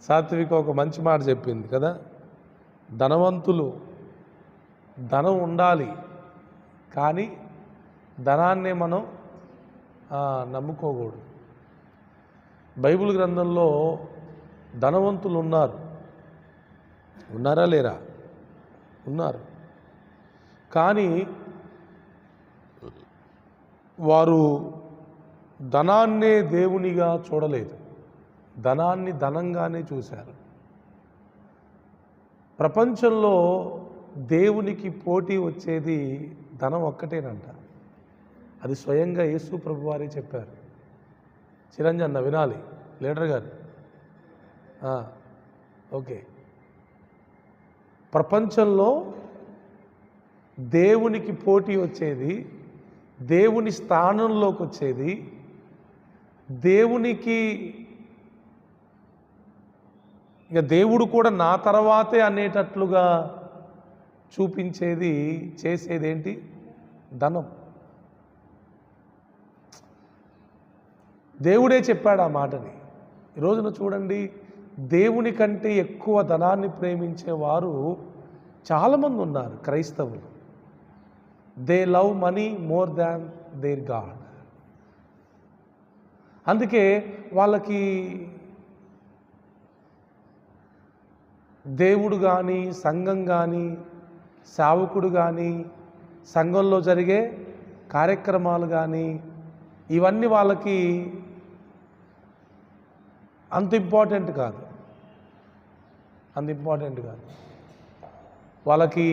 సాత్విక ఒక మంచి మాట చెప్పింది కదా, ధనవంతులు ధనం ఉండాలి కానీ ధనాన్నే మనం నమ్ముకోకూడదు. బైబిల్ గ్రంథంలో ధనవంతులు ఉన్నారా లేరా? ఉన్నారు. కానీ వారు ధనాన్నే దేవునిగా చూడలేదు, ధనాన్ని ధనంగానే చూశారు. ప్రపంచంలో దేవునికి పోటీ వచ్చేది ధనం ఒక్కటేనంట. అది స్వయంగా యేసు ప్రభు వారే చెప్పారు. చిరంజన్న వినాలి, లీడర్ గారు. ఓకే, ప్రపంచంలో దేవునికి పోటీ వచ్చేది, దేవుని స్థానంలోకి వచ్చేది, దేవునికి ఇక దేవుడు కూడా నా తర్వాతే అనేటట్లుగా చూపించేది, చేసేదేంటి? ధనం. దేవుడే చెప్పాడు ఆ మాటని. ఈరోజున చూడండి, దేవుని కంటే ఎక్కువ ధనాన్ని ప్రేమించేవారు చాలామంది ఉన్నారు క్రైస్తవులు. They love money more than their god. అందుకే వాళ్ళకి దేవుడు కానీ, సంఘం కానీ, సేవకుడు కానీ, సంఘంలో జరిగే కార్యక్రమాలు కానీ, ఇవన్నీ వాళ్ళకి అంత ఇంపార్టెంట్ కాదు. వాళ్ళకి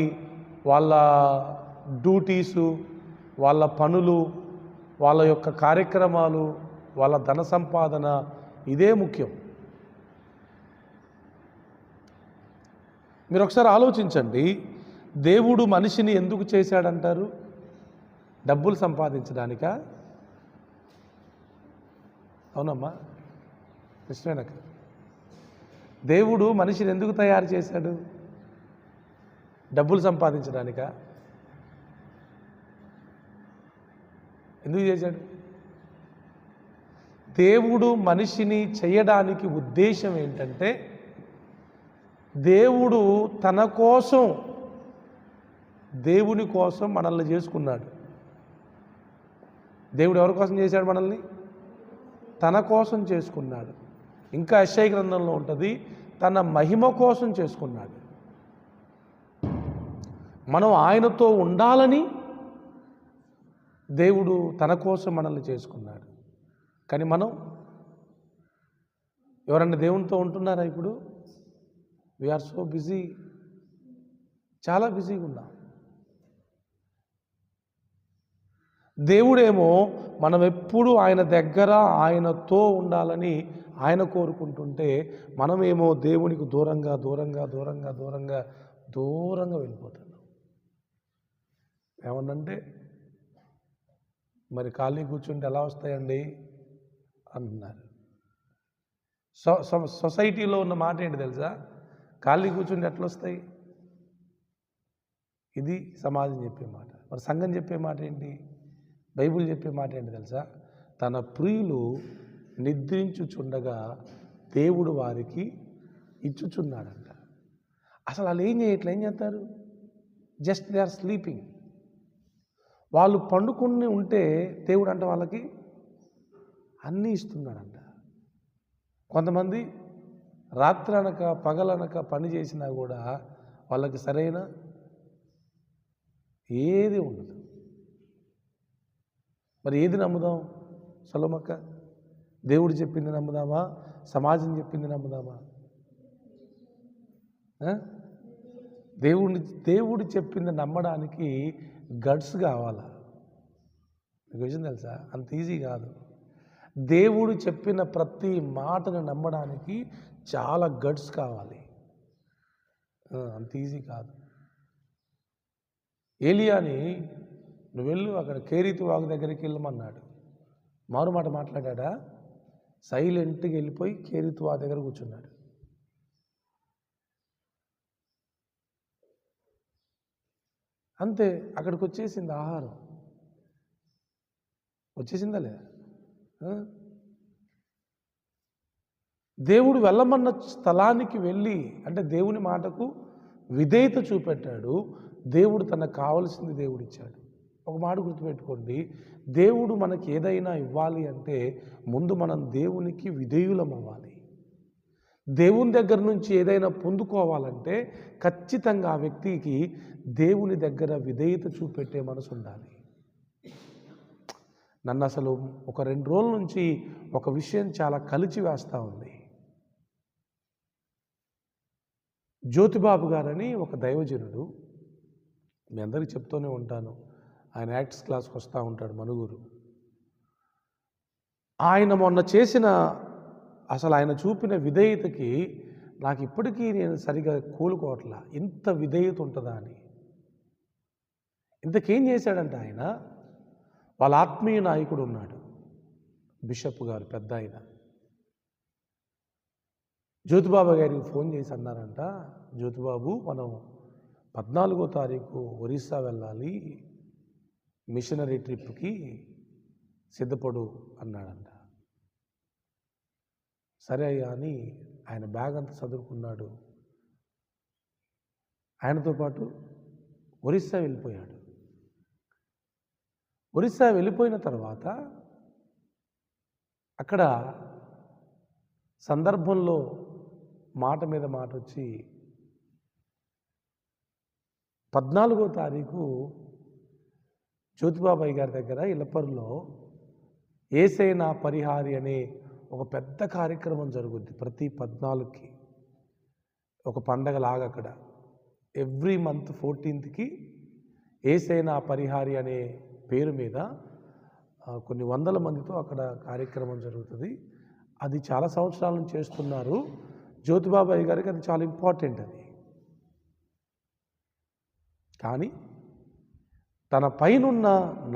వాళ్ళ డ్యూటీసు, వాళ్ళ పనులు, వాళ్ళ యొక్క కార్యక్రమాలు, వాళ్ళ ధన సంపాదన, ఇదే ముఖ్యం. మీరు ఒకసారి ఆలోచించండి, దేవుడు మనిషిని ఎందుకు చేశాడంటారు? డబ్బులు సంపాదించడానికా? అవునమ్మా, కృష్ణేనక్క. దేవుడు మనిషిని ఎందుకు తయారు చేశాడు? డబ్బులు సంపాదించడానికా? ఎందుకు చేశాడు? దేవుడు మనిషిని చేయడానికి ఉద్దేశం ఏంటంటే, దేవుడు తన కోసం, దేవుని కోసం మనల్ని చేసుకున్నాడు. దేవుడు ఎవరి కోసం చేశాడు మనల్ని? తన కోసం చేసుకున్నాడు. ఇంకా యెషయా గ్రంథంలో ఉంటుంది, తన మహిమ కోసం చేసుకున్నాడు. మనం ఆయనతో ఉండాలని దేవుడు తన కోసం మనల్ని చేసుకున్నాడు. కానీ మనం ఎవరన్నా దేవునితో ఉంటున్నారా? ఇప్పుడు వీఆర్ సో బిజీ, చాలా బిజీగా ఉన్నాం. దేవుడేమో మనం ఎప్పుడు ఆయన దగ్గర, ఆయనతో ఉండాలని ఆయన కోరుకుంటుంటే, మనమేమో దేవునికి దూరంగా వెళ్ళిపోతున్నాం. ఏమన్నంటే, మరి ఖాళీ కూర్చుంటే ఎలా వస్తాయండి అంటున్నారు. సొసైటీలో ఉన్న మాట ఏంటి తెలుసా? ఖాళీ కూర్చుంటే ఎట్లా వస్తాయి? ఇది సమాజం చెప్పే మాట. మరి సంఘం చెప్పే మాట ఏంటి? బైబిల్ చెప్పే మాట ఏంటి తెలుసా? తన ప్రియులు నిద్రించుచుండగా దేవుడు వారికి ఇచ్చుచున్నాడంట. అసలు వాళ్ళు ఏం చేస్తారు? Just they are sleeping. వాళ్ళు పండుకుని ఉంటే దేవుడు అంట వాళ్ళకి అన్నీ ఇస్తున్నాడంట. కొంతమంది రాత్రనక పగలనక పని చేసినా కూడా వాళ్ళకి సరైన ఏది ఉండదు. మరి ఏది నమ్ముదాం? సొలమక్క, దేవుడు చెప్పింది నమ్ముదామా? సమాజం చెప్పింది నమ్ముదామా? దేవుడు చెప్పింది నమ్మడానికి గట్స్ కావాలా? మీకు విషయం తెలుసా? అంత ఈజీ కాదు. దేవుడు చెప్పిన ప్రతి మాటను నమ్మడానికి చాలా గట్స్ కావాలి. అంత ఈజీ కాదు. ఏలియాని నువ్వు వెళ్ళు, అక్కడ కేరీతు వాగు దగ్గరికి వెళ్ళమన్నాడు. మారు మాట మాట్లాడా? సైలెంట్గా వెళ్ళిపోయి కేరీతు వాగు దగ్గర కూర్చున్నాడు. అంతే, అక్కడికి వచ్చేసింది ఆహారం. వచ్చేసిందా లేదా? దేవుడు వెళ్ళమన్న స్థలానికి వెళ్ళి, అంటే దేవుని మాటకు విధేయత చూపెట్టాడు. దేవుడు తనకు కావలసింది దేవుడిచ్చాడు. ఒక మాట గుర్తుపెట్టుకోండి, దేవుడు మనకి ఏదైనా ఇవ్వాలి అంటే ముందు మనం దేవునికి విధేయులం అవ్వాలి. దేవుని దగ్గర నుంచి ఏదైనా పొందుకోవాలంటే ఖచ్చితంగా ఆ వ్యక్తికి దేవుని దగ్గర విధేయత చూపెట్టే మనసు ఉండాలి. నన్ను అసలు ఒక 2 రోజుల నుంచి ఒక విషయం చాలా కలిచి వేస్తూ ఉంది. జ్యోతిబాబు గారని ఒక దైవజనుడు, మీ అందరికీ చెప్తూనే ఉంటాను, ఆయన యాక్ట్స్ క్లాస్కి వస్తూ ఉంటాడు మనుగురు. ఆయన మొన్న చేసిన, అసలు ఆయన చూపిన విధేయతకి నాకు ఇప్పటికీ నేను సరిగా కోలుకోవట్లా. ఇంత విధేయత ఉంటుందా అని. ఇంతకేం చేశాడంటే ఆయన, వాళ్ళ ఆత్మీయ నాయకుడు ఉన్నాడు, బిషప్ గారు, పెద్ద ఆయన. జ్యోతిబాబు గారికి ఫోన్ చేసి అన్నారంట, జ్యోతిబాబు మనం 14వ తారీఖు ఒరిస్సా వెళ్ళాలి, మిషనరీ ట్రిప్కి సిద్ధపడు అన్నాడంట. సరే అయ్యా అని ఆయన బ్యాగ్ అంతా చదువుకున్నాడు. ఆయనతో పాటు ఒరిస్సా వెళ్ళిపోయాడు. ఒరిస్సా వెళ్ళిపోయిన తర్వాత అక్కడ సందర్భంలో మాట మీద మాట వచ్చి 14వ తారీఖు జ్యోతిబాబాయ్ గారి దగ్గర ఇలపర్లో యేసే నా పరిహారి అనే ఒక పెద్ద కార్యక్రమం జరుగుద్ది. ప్రతి 14కి ఒక పండగలాగా అక్కడ ఎవ్రీ మంత్ 14కి యేసే నా పరిహారి అనే పేరు మీద కొన్ని వందల మందితో అక్కడ కార్యక్రమం జరుగుతుంది. అది చాలా సంవత్సరాల నుంచి చేస్తున్నారు. జ్యోతిబాబాయ్ గారికి అది చాలా ఇంపార్టెంట్ అది. కానీ తన పైనున్న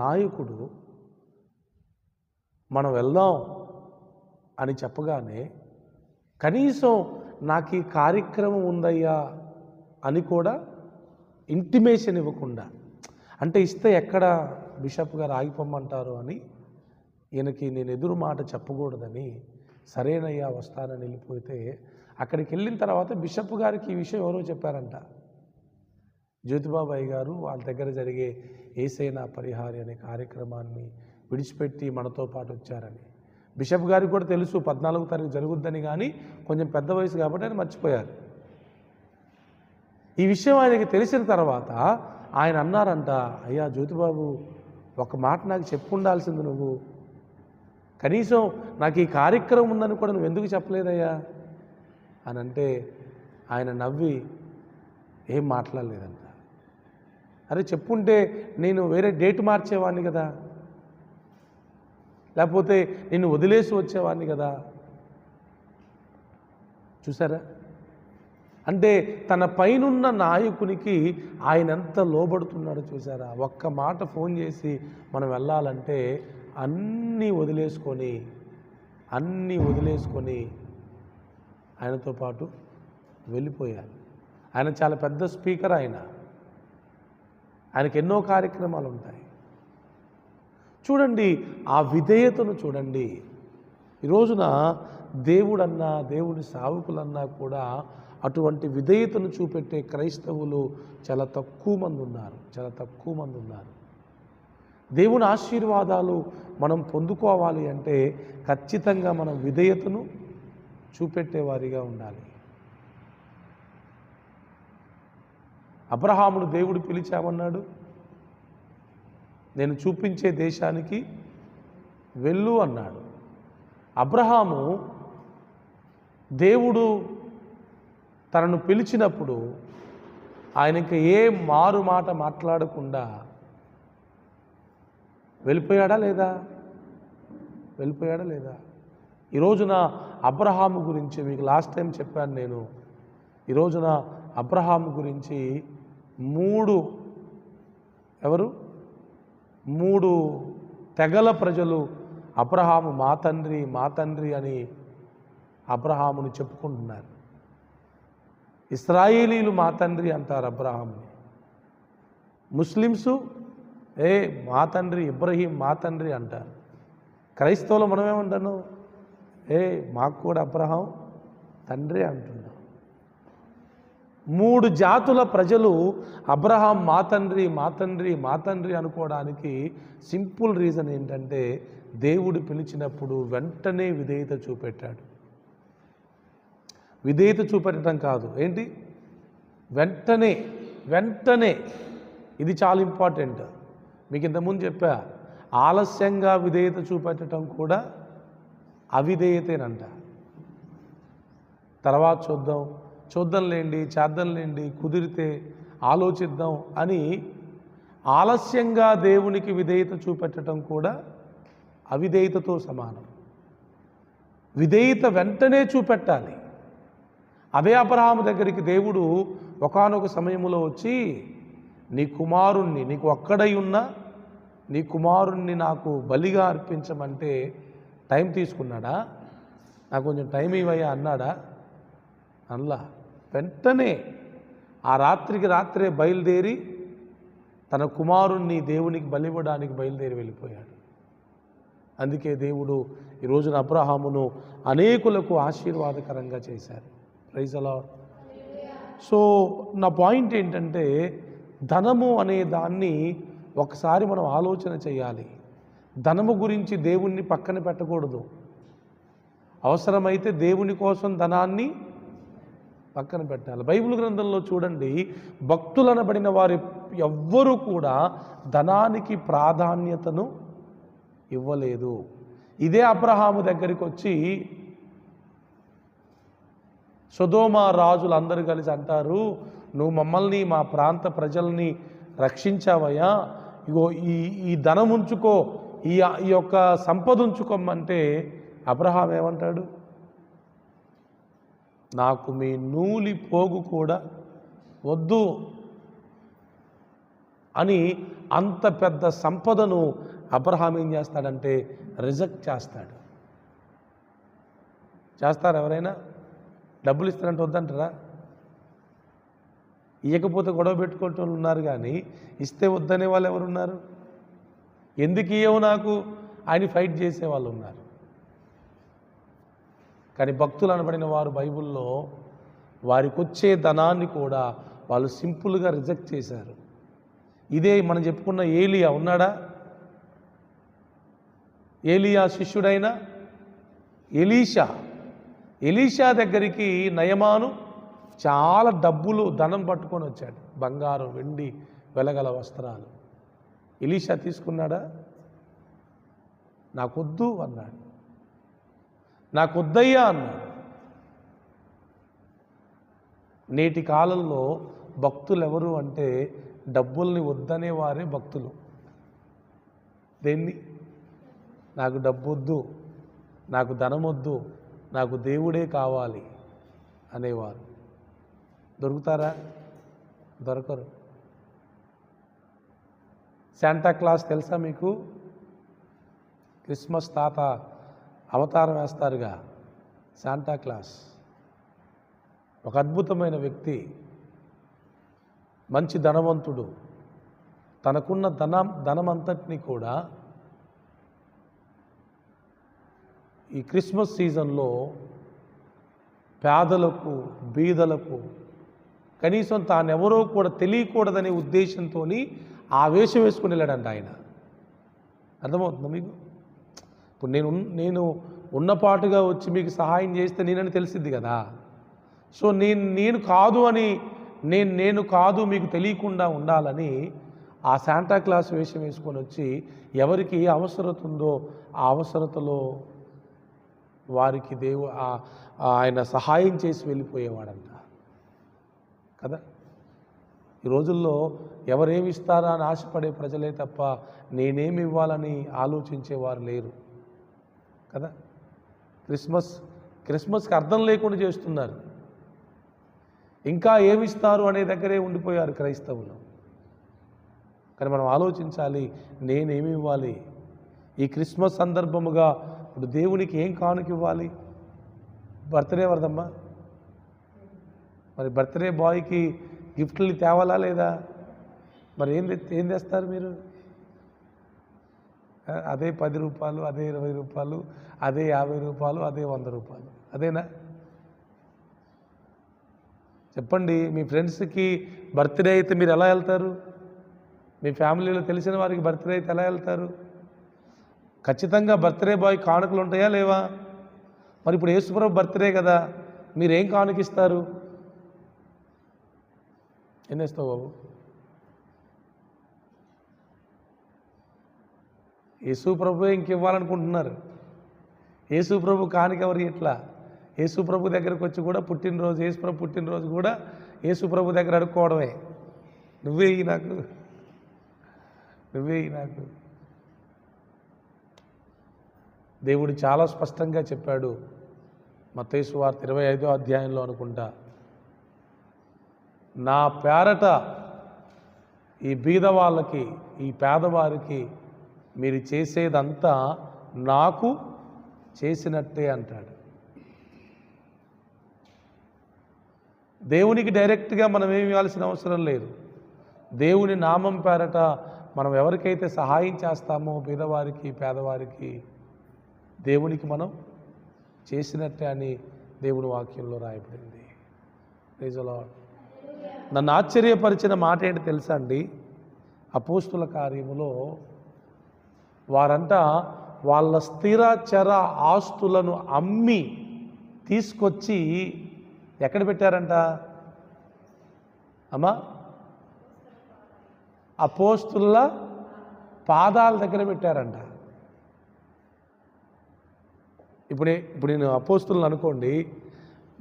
నాయకుడు మనం వెళ్దాం అని చెప్పగానే కనీసం నాకు ఈ కార్యక్రమం ఉందయ్యా అని కూడా ఇంటిమేషన్ ఇవ్వకుండా, అంటే ఇస్తే ఎక్కడ బిషప్ గారు ఆగిపోమ్మంటారు అని ఈయనకి నేను ఎదురు మాట చెప్పకూడదని సరేనయ్యా వస్తానని వెళ్ళిపోతే, అక్కడికి వెళ్ళిన తర్వాత బిషప్ గారికి ఈ విషయం ఎవరో చెప్పారంట, జ్యోతిబాబాయ్ గారు వాళ్ళ దగ్గర జరిగే యేసే నా పరిహారి అనే కార్యక్రమాన్ని విడిచిపెట్టి మనతో పాటు వచ్చారని. బిషప్ గారికి కూడా తెలుసు 14వ తారీఖు జరుగుద్దని, కానీ కొంచెం పెద్ద వయసు కాబట్టి ఆయన మర్చిపోయారు. ఈ విషయం ఆయనకి తెలిసిన తర్వాత ఆయన అన్నారంట, అయ్యా జ్యోతిబాబు ఒక మాట నాకు చెప్పుండాల్సింది నువ్వు, కనీసం నాకు ఈ కార్యక్రమం ఉందని కూడా నువ్వు ఎందుకు చెప్పలేదయ్యా అని అంటే ఆయన నవ్వి ఏం మాట్లాడలేదంట. అరే చెప్పుంటే నేను వేరే డేట్ మార్చేవాడిని కదా, లేకపోతే నిన్ను వదిలేసి వచ్చేవాడిని కదా. చూసారా, అంటే తన పైనున్న నాయకునికి ఆయన ఎంత లోబడుతున్నాడో చూసారా. ఒక్క మాట ఫోన్ చేసి మనం వెళ్ళాలంటే అన్నీ వదిలేసుకొని ఆయనతో పాటు వెళ్ళిపోయారు. ఆయన చాలా పెద్ద స్పీకర్, ఆయనకి ఎన్నో కార్యక్రమాలు ఉంటాయి. చూడండి ఆ విధేయతను చూడండి. ఈ రోజున దేవుడన్నా దేవుడి సేవకులన్నా కూడా అటువంటి విధేయతను చూపెట్టే క్రైస్తవులు చాలా తక్కువ మంది ఉన్నారు. దేవుని ఆశీర్వాదాలు మనం పొందుకోవాలి అంటే ఖచ్చితంగా మనం విధేయతను చూపెట్టేవారిగా ఉండాలి. అబ్రహామును దేవుడు పిలిచామన్నాడు, నేను చూపించే దేశానికి వెళ్ళు అన్నాడు. అబ్రహాము దేవుడు తనను పిలిచినప్పుడు ఆయనకి ఏ మారు మాట మాట్లాడకుండా వెళ్ళిపోయాడా లేదా? ఈ రోజున అబ్రహాము గురించి మీకు లాస్ట్ టైం చెప్పాను నేను. ఈ రోజున అబ్రహాము గురించి మూడు తెగల ప్రజలు అబ్రహాము మా తండ్రి అని అబ్రహాముని చెప్పుకుంటున్నారు. ఇశ్రాయేలీలు మా తండ్రి అంటారు అబ్రహాముని. ముస్లిమ్సు మా తండ్రి ఇబ్రహీం మా తండ్రి అంటారు. క్రైస్తవులు మనమేమంటాను, మాకు కూడా అబ్రహాం తండ్రే అంటున్నా. 3 జాతుల ప్రజలు అబ్రహాం మా తండ్రి మా తండ్రి మా తండ్రి అనుకోవడానికి సింపుల్ రీజన్ ఏంటంటే దేవుడు పిలిచినప్పుడు వెంటనే విధేయత చూపెట్టాడు. విధేయత చూపెట్టడం కాదు, ఏంటి, వెంటనే వెంటనే. ఇది చాలా ఇంపార్టెంట్. మీకు ఇంతకుముందు చెప్పా, ఆలస్యంగా విధేయత చూపెట్టడం కూడా అవిధేయతేనంట. తర్వాత చూద్దాంలేండి, చేద్దాంలేండి, కుదిరితే ఆలోచిద్దాం అని ఆలస్యంగా దేవునికి విధేయత చూపెట్టడం కూడా అవిధేయతతో సమానం. విధేయత వెంటనే చూపెట్టాలి. అదే అబ్రహాము దగ్గరికి దేవుడు ఒకానొక సమయంలో వచ్చి, నీ కుమారుణ్ణి, నీకు ఒక్కడై ఉన్న నీ కుమారుణ్ణి నాకు బలిగా అర్పించమంటే టైం తీసుకున్నాడా? నాకు కొంచెం టైం ఇవ్వయ్యా అన్నాడా? అల్లా. వెంటనే ఆ రాత్రికి రాత్రే బయలుదేరి తన కుమారుణ్ణి దేవునికి బలివ్వడానికి బయలుదేరి వెళ్ళిపోయాడు. అందుకే దేవుడు ఈ రోజున అబ్రహామును అనేకులకు ఆశీర్వాదకరంగా చేశారు. Praise the lord. సో నా పాయింట్ ఏంటంటే, ధనము అనే దాన్ని ఒకసారి మనం ఆలోచన చేయాలి. ధనము గురించి దేవుణ్ణి పక్కన పెట్టకూడదు. అవసరమైతే దేవుని కోసం ధనాన్ని పక్కన పెట్టాలి. బైబిల్ గ్రంథంలో చూడండి, భక్తులనబడిన వారు ఎవ్వరూ కూడా ధనానికి ప్రాధాన్యతను ఇవ్వలేదు. ఇదే అబ్రహాము దగ్గరికి వచ్చి సొదొమ రాజులు అందరూ కలిసి అంటారు, నువ్వు మమ్మల్ని మా ప్రాంత ప్రజల్ని రక్షించావయ్యా, ఇగో ఈ ధనం ఉంచుకో, ఈ యొక్క సంపద ఉంచుకోమంటే అబ్రహాం ఏమంటాడు? నాకు మీ నూలి పోగు కూడా వద్దు అని అంత పెద్ద సంపదను అబ్రహాం ఏం చేస్తాడంటే రిజెక్ట్ చేస్తాడు. చేస్తారు ఎవరైనా? డబ్బులు ఇస్తారంటే వద్దంటారా? ఇవ్వకపోతే గొడవ పెట్టుకుంటూ ఉన్నారు, కానీ ఇస్తే వద్దనే వాళ్ళు ఎవరున్నారు? ఎందుకు ఇవ్వవు నాకు అని ఫైట్ చేసే వాళ్ళు ఉన్నారు. కానీ భక్తులు అనబడిన వారు బైబిల్లో వారికి వచ్చే ధనాన్ని కూడా వాళ్ళు సింపుల్గా రిజెక్ట్ చేశారు. ఇదే మనం చెప్పుకున్న ఏలియా ఉన్నాడా? ఏలియా శిష్యుడైన ఎలీషా దగ్గరికి నయమాను చాలా డబ్బులు ధనం పట్టుకొని వచ్చాడు, బంగారం వెండి వెలగల వస్త్రాలు. ఎలీషా తీసుకున్నాడా? నాకొద్దు అన్నాడు, నాకొద్దయ్యా అన్నాడు. నేటి కాలంలో భక్తులు ఎవరు అంటే డబ్బుల్ని వద్దనే వారే భక్తులు. దేన్ని? నాకు డబ్బు వద్దు, నాకు ధనం వద్దు, నాకు దేవుడే కావాలి అనేవారు. దొరుకుతారా? దొరకరు. శాంటా క్లాస్ తెలుసా మీకు? క్రిస్మస్ తాత అవతారం వేస్తారుగా, శాంటా క్లాస్ ఒక అద్భుతమైన వ్యక్తి, మంచి ధనవంతుడు. తనకున్న ధనమంతటిని కూడా ఈ క్రిస్మస్ సీజన్లో పేదలకు, బీదలకు, కనీసం తానెవరో కూడా తెలియకూడదనే ఉద్దేశంతో ఆ వేషం వేసుకుని వెళ్ళాడంట ఆయన. అర్థమవుతుందా మీకు? ఇప్పుడు నేను ఉన్నపాటుగా వచ్చి మీకు సహాయం చేస్తే నేనని తెలిసిద్ది కదా. సో నేను కాదు మీకు తెలియకుండా ఉండాలని ఆ శాంటా క్లాస్ వేషం వేసుకొని వచ్చి ఎవరికి ఏ అవసరత ఉందో ఆ అవసరతలో వారికి ఆయన సహాయం చేసి వెళ్ళిపోయేవాడంట కదా. ఈ రోజుల్లో ఎవరేమి ఇస్తారా అని ఆశపడే ప్రజలే తప్ప నేనేమి ఇవ్వాలని ఆలోచించేవారు లేరు కదా. క్రిస్మస్కి అర్థం లేకుండా చేస్తున్నారు. ఇంకా ఏమిస్తారు అనే దగ్గరే ఉండిపోయారు క్రైస్తవులు. కానీ మనం ఆలోచించాలి, నేనేమి ఇవ్వాలి ఈ క్రిస్మస్ సందర్భముగా? ఇప్పుడు దేవునికి ఏం కానుక ఇవ్వాలి? బర్త్డే వరదమ్మా, మరి బర్త్డే బాయ్కి గిఫ్ట్లు తేవాలా లేదా? మరి ఏం తెస్తారు మీరు? అదే 10 రూపాయలు, అదే 20 రూపాయలు, అదే 50 రూపాయలు, అదే 100 రూపాయలు, అదేనా? చెప్పండి, మీ ఫ్రెండ్స్కి బర్త్డే అయితే మీరు ఎలా వెళ్తారు? మీ ఫ్యామిలీలో తెలిసిన వారికి బర్త్డే అయితే ఎలా వెళ్తారు? ఖచ్చితంగా బర్త్డే బాయ్ కానుకలు ఉంటాయా లేవా? మరి ఇప్పుడు యేసుప్రభు బర్త్డే కదా, మీరేం కానుకిస్తారు? ఏం చేస్తావు బాబు? యేసుప్రభువే ఇంకివ్వాలనుకుంటున్నారు. యేసుప్రభు కానుక ఎవరు ఇట్లా? యేసుప్రభు దగ్గరకు వచ్చి కూడా పుట్టినరోజు, యేసుప్రభు పుట్టినరోజు కూడా యేసుప్రభు దగ్గర అడుక్కోవడమే. నువ్వే ఇయ్యి నాకు, నువ్వే ఇయ్యి నాకు. దేవుడు చాలా స్పష్టంగా చెప్పాడు మత్తయి సువార్త 25వ అధ్యాయంలో అనుకుంటా, నా పేరట ఈ బీద వాళ్ళకి, ఈ పేదవారికి మీరు చేసేదంతా నాకు చేసినట్టే అంటాడు. దేవునికి డైరెక్ట్గా మనం ఏమి ఇవ్వాల్సిన అవసరం లేదు. దేవుని నామం పేరట మనం ఎవరికైతే సహాయం చేస్తామో బీదవారికి, పేదవారికి, దేవునికి మనం చేసినట్టే అని దేవుని వాక్యంలో రాయబడింది. Praise the lord. నన్ను ఆశ్చర్యపరిచిన మాట ఏంటి తెలుసా అండి? అపోస్తుల కార్యములో వారంట వాళ్ళ స్థిరచర ఆస్తులను అమ్మి తీసుకొచ్చి ఎక్కడ పెట్టారంట అమ్మా? అపోస్తుల పాదాల దగ్గర పెట్టారంట. ఇప్పుడు నేను అపోస్తులను అనుకోండి,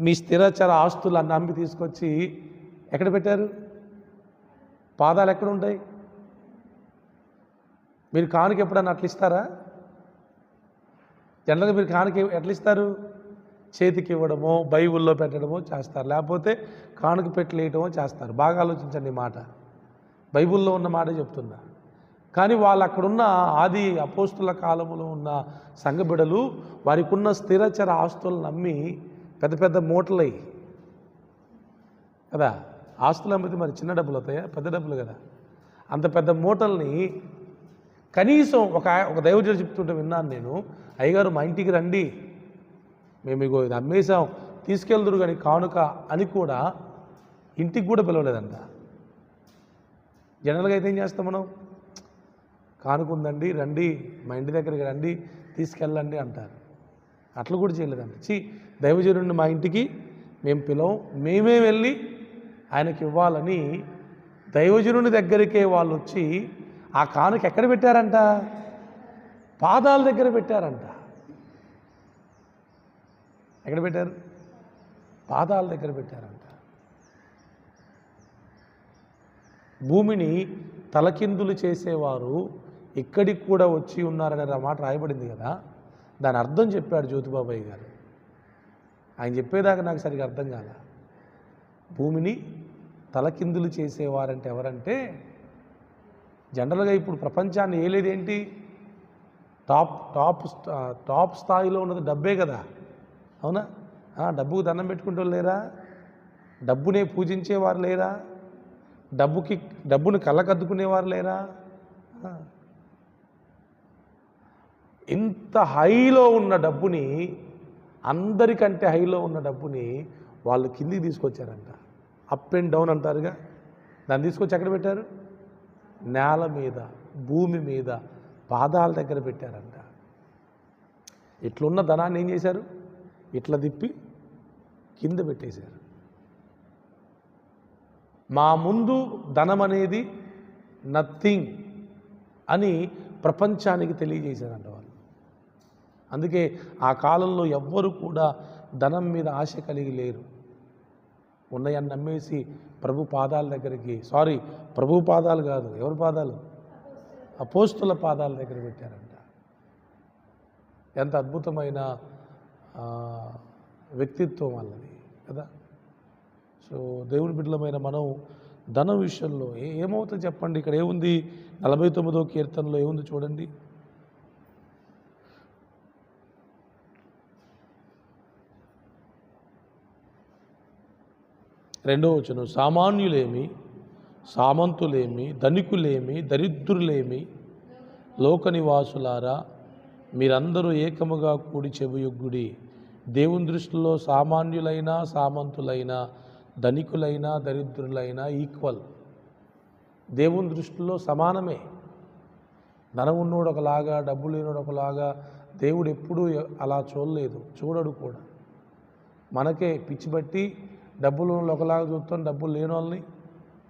మీ స్థిరచర ఆస్తులను అమ్మి తీసుకొచ్చి ఎక్కడ పెట్టారు? పాదాలు ఎక్కడ ఉంటాయి? మీరు కానుక ఎప్పుడన్నా అట్లా ఇస్తారా? జనరల్గా మీరు కానుక ఎట్లా ఇస్తారు? చేతికి ఇవ్వడమో, బైబిల్లో పెట్టడమో చేస్తారు, లేకపోతే కానుక పెట్టలేయటమో చేస్తారు. బాగా ఆలోచించండి ఈ మాట, బైబిల్లో ఉన్న మాట చెప్తున్నా. కానీ వాళ్ళు అక్కడున్న ఆది అపోస్తుల కాలంలో ఉన్న సంఘ బిడ్డలు వారికి ఉన్న స్థిరచర ఆస్తులను అమ్మి పెద్ద పెద్ద మూటలయ్యి కదా, ఆస్తులు అమ్మితే మరి చిన్న డబ్బులు అవుతాయా? పెద్ద డబ్బులు కదా. అంత పెద్ద మూటల్ని కనీసం ఒక దైవజనుడు చెప్తుంటే విన్నాను నేను, అయ్యగారు మా ఇంటికి రండి, మేము ఇగో ఇది అమ్మేసాం, తీసుకెళ్దురు కానీ కానుక అని కూడా ఇంటికి కూడా పిలవలేదంట. జనరల్గా అయితే ఏం చేస్తాం మనం? కానుకుందండి, రండి, మా ఇంటి దగ్గరికి రండి, తీసుకెళ్ళండి అంటారు. అట్లా కూడా చేయలేదండి. దైవజనుడిని మా ఇంటికి మేము పిలవం, మేమే వెళ్ళి ఆయనకి ఇవ్వాలని దైవజనుని దగ్గరికే వాళ్ళు వచ్చి ఆ కానుక ఎక్కడ పెట్టారంట? పాదాల దగ్గర పెట్టారంట. ఎక్కడ పెట్టారు? పాదాల దగ్గర పెట్టారంట. భూమిని తలకిందులు చేసేవారు ఇక్కడికి కూడా వచ్చి ఉన్నారనే మాట రాయబడింది కదా. దాని అర్థం చెప్పాడు జ్యోతిబాబాయ్ గారు. ఆయన చెప్పేదాకా నాకు సరిగా అర్థం కాల. భూమిని తలకిందులు చేసేవారంటే ఎవరంటే, జనరల్గా ఇప్పుడు ప్రపంచాన్ని ఏలేదేంటి? టాప్ స్థాయిలో ఉన్నది డబ్బే కదా, అవునా? డబ్బుకు దండం పెట్టుకుంటూ లేరా? డబ్బునే పూజించేవారు లేరా? డబ్బును కళ్ళకద్దుకునేవారు లేరా? ఇంత హైలో ఉన్న డబ్బుని, అందరికంటే హైలో ఉన్న డబ్బుని వాళ్ళు కిందికి తీసుకొచ్చారంట. అప్ అండ్ డౌన్ అంటారుగా, దాన్ని తీసుకొచ్చి ఎక్కడ పెట్టారు? నేల మీద, భూమి మీద, పాదాల దగ్గర పెట్టారంట. ఇట్లున్న ధనాన్ని ఏం చేశారు? ఇట్లా తిప్పి కింద పెట్టేశారు. మా ముందు ధనం అనేది నథింగ్ అని ప్రపంచానికి తెలియజేశారంట వాళ్ళు. అందుకే ఆ కాలంలో ఎవ్వరు కూడా ధనం మీద ఆశ కలిగి లేరు. ఉన్నాయని నమ్మేసి ప్రభు పాదాల దగ్గరికి, ప్రభు పాదాలు కాదు, ఎవరి పాదాలు? అపోస్తుల పాదాల దగ్గర పెట్టారంట. ఎంత అద్భుతమైన వ్యక్తిత్వం వాళ్ళది కదా. సో దేవుని బిడ్డలమైన మనం ధనం విషయంలో ఏమవుతుంది చెప్పండి? ఇక్కడ ఏముంది? 49వ కీర్తనలో ఏముంది చూడండి. రెండవ వచనం, సామాన్యులేమి, సామంతులేమి, ధనికులేమి, దరిద్రులేమి, లోక నివాసులారా, మీరందరూ ఏకముగా కూడి చెవియొగ్గుడి. దేవుని దృష్టిలో సామాన్యులైనా, సామంతులైనా, ధనికులైనా దరిద్రులైనా ఈక్వల్, దేవుని దృష్టిలో సమానమే. ధనం ఉన్నోడు ఒకలాగా, డబ్బు లేనోడు ఒకలాగా, దేవుడు ఎప్పుడూ అలా చూడలేదు, చూడడు కూడా. మనకే పిచ్చి బట్టి డబ్బులు ఒకలాగా చూస్తాం, డబ్బులు లేని వాళ్ళని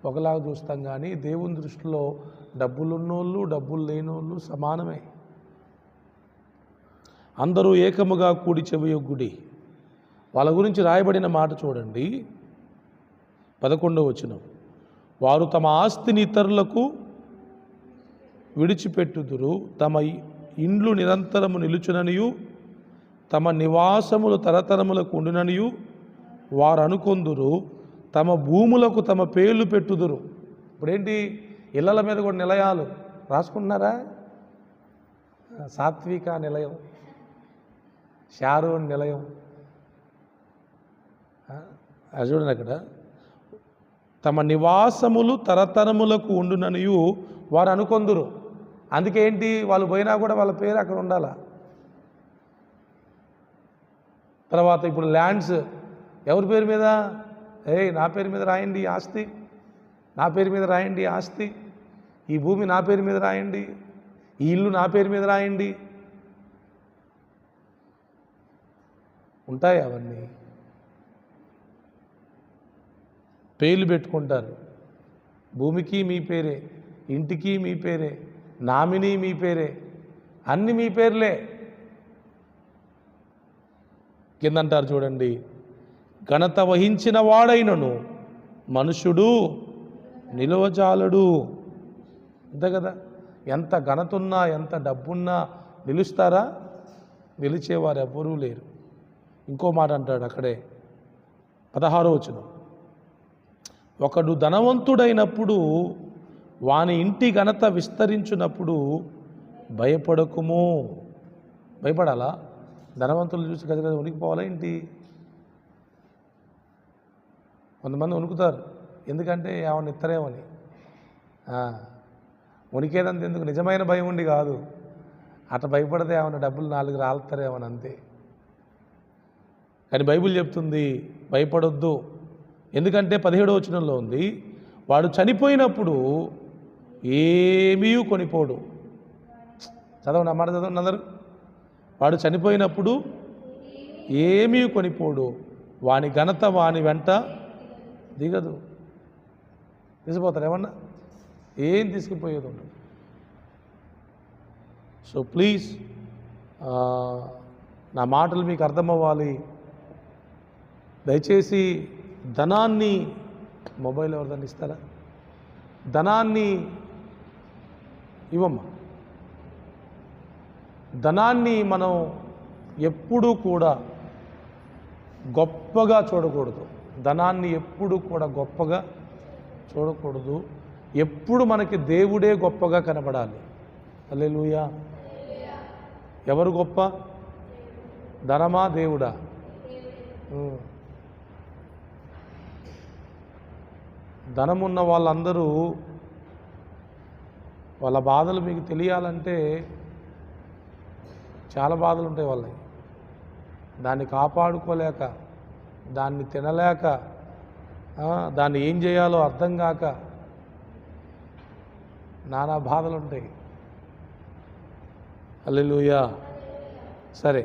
ఒకలాగా చూస్తాం. కానీ దేవుని దృష్టిలో డబ్బులున్నోళ్ళు డబ్బులు లేనోళ్ళు సమానమే. అందరూ ఏకముగా కూడి చెవియొగ్గుడి. వాళ్ళ గురించి రాయబడిన మాట చూడండి, 11వ వచనం. వారు తమ ఆస్తిని ఇతరులకు విడిచిపెట్టుదురు, తమ ఇండ్లు నిరంతరము నిలుచుననియు తమ నివాసములు తరతరములకు ఉండుననియు వారు అనుకొందురు, తమ భూములకు తమ పేర్లు పెట్టుదురు. ఇప్పుడేంటి, ఇళ్ళల మీద కూడా నిలయాలు రాసుకుంటున్నారా? సాత్విక నిలయం, షారోన్ నిలయం, అది చూడండి అక్కడ. తమ నివాసములు తరతరములకు ఉండుననియు వారు అనుకొందురు. అందుకేంటి, వాళ్ళు పోయినా కూడా వాళ్ళ పేరు అక్కడ ఉండాలా. తర్వాత ఇప్పుడు ల్యాండ్స్ ఎవరి పేరు మీద? నా పేరు మీద రాయండి ఆస్తి, నా పేరు మీద రాయండి ఆస్తి, ఈ భూమి నా పేరు మీద రాయండి, ఈ ఇల్లు నా పేరు మీద రాయండి. ఉంటాయి అవన్నీ. పేర్లు పెట్టుకుంటారు. భూమికి మీ పేరే, ఇంటికి మీ పేరే, నామినీ మీ పేరే, అన్ని మీ పేర్లే. కిందంటారు చూడండి, ఘనత వహించిన వాడైనను మనుషుడు నిలువజాలడు. అంతే కదా, ఎంత ఘనత ఉన్నా ఎంత డబ్బున్నా నిలుస్తారా? నిలిచేవారు ఎవ్వరూ లేరు. ఇంకో మాట అంటాడు అక్కడే, 16వ వచనం. ఒకడు ధనవంతుడైనప్పుడు వాని ఇంటి ఘనత విస్తరించినప్పుడు భయపడకుము. భయపడాలా? ధనవంతులు చూసి గజ గజ వణికిపోవాలా ఏంటి? కొంతమంది వణుకుతారు, ఎందుకంటే ఏమన్నా ఇత్తరేమని. వణికేదంత ఎందుకు, నిజమైన భయం ఉండి కాదు, అట్లా భయపడితే ఏమన్నా డబ్బులు 4 రాలుతారేమని, అంతే. కానీ బైబిల్ చెప్తుంది భయపడొద్దు. ఎందుకంటే 17వ వచనంలో ఉంది, వాడు చనిపోయినప్పుడు ఏమీ కొనిపోడు. చదవండి, అమ్మాట చదవండి అందరు. వాడు చనిపోయినప్పుడు ఏమీ కొనిపోడు, వాని ఘనత వాని వెంట దిగదు. తీసుకుపోతారు ఏమన్నా? ఏం తీసుకుపోయేది ఉండదు. సో ప్లీజ్, నా మాటలు మీకు అర్థమవ్వాలి. దయచేసి ధనాన్ని, మొబైల్ ఎవరిదాన్ని ఇస్తారా? ధనాన్ని ఇవ్వమ్మా. ధనాన్ని మనం ఎప్పుడూ కూడా గొప్పగా చూడకూడదు. ధనాన్ని ఎప్పుడు కూడా గొప్పగా చూడకూడదు. ఎప్పుడు మనకి దేవుడే గొప్పగా కనబడాలి. హల్లెలూయా. ఎవరు గొప్ప? ధనమా దేవుడా? ధనమున్న వాళ్ళందరూ వాళ్ళ బాధలు మీకు తెలియాలంటే చాలా బాధలు ఉంటాయి వాళ్ళకి. దాన్ని కాపాడుకోలేక, దాన్ని తినలేక, దాన్ని ఏం చేయాలో అర్థం కాక నానా బాధలు ఉంటాయి. హల్లెలూయా. సరే.